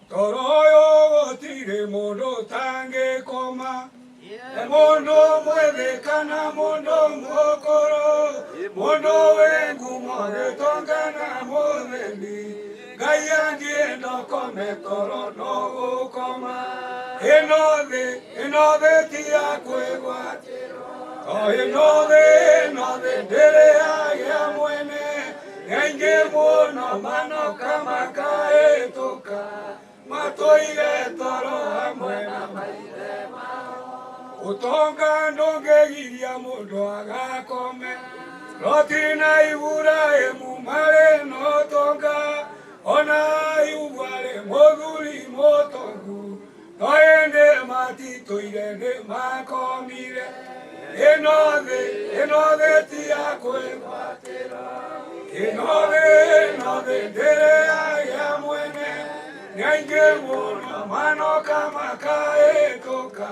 Toroyo tire mondo tange koma. Mondo mueve kana mondo mokoro. Mondo wengu more tongana movendi. Gaya diendo come toro no koma. Enove tia cuegua. Oh, enove dere ya muene. Nenge mono mano kama kae toka. Matoire toro amuena maire mao. Utonga nonge giria mondo agakome. Rotina ibura emumare no tonga. Ona iubare moduli motongu. Noende matito irene makomire. Enove tia cueguatera. Enove dere ya muene. Nyange mono mano kama kae toka.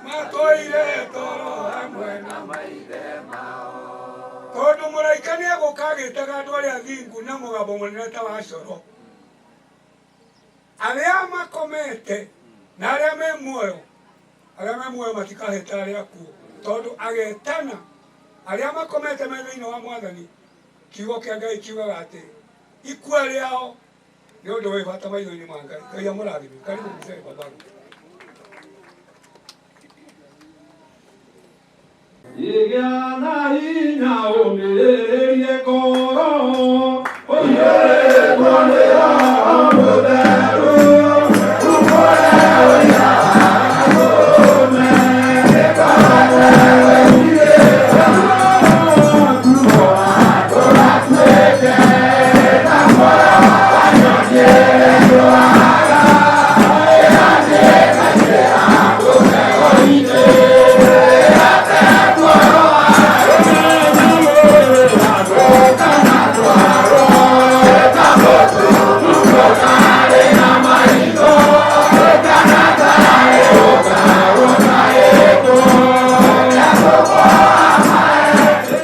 Matoire toro amwena maire mao. Todo muraikani ako kage taga dwale adingu na mugabo mweneta wa shoro. Alea makomete. Na alea memuyo. Alea memuyo matika hetari yaku. Todo agetana. Alea makomete medino wa mwadani. Kiwo kiaga ikiwa gate. Ikuwa leao. Yo doe fata mai ni manga. Kaya muradi. Karibu mzee babangu. Igana hinya o me ye ko. O ye ko ne